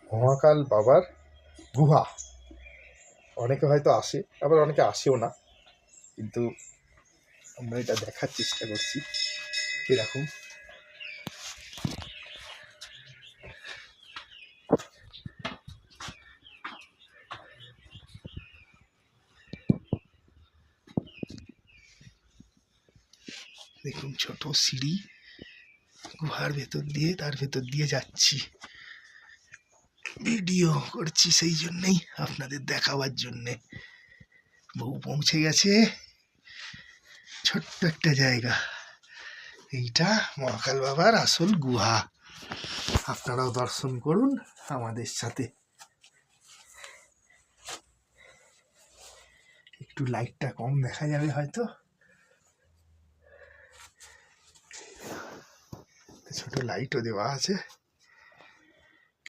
মহাকাল বাবার গুহা। অনেকে হয়তো আসে, আবার অনেকে আসেও না, কিন্তু আমরা এটা দেখার চেষ্টা করছি এরকম। দেখুন ছোট সিঁড়ি, গুহার ভেতর দিয়ে, তার ভেতর দিয়ে যাচ্ছি। ভিডিও করছি সেই জন্যেই, আপনাদের দেখাবার জন্যে। বউ পৌঁছে গেছে। ছোট্ট একটা জায়গা, এইটা মহাকাল বাবার আসল গুহা। আপনারাও দর্শন করুন আমাদের সাথে। একটু লাইটটা কম দেখা যাবে হয়তো, ছোট লাইটও দেওয়া আছে।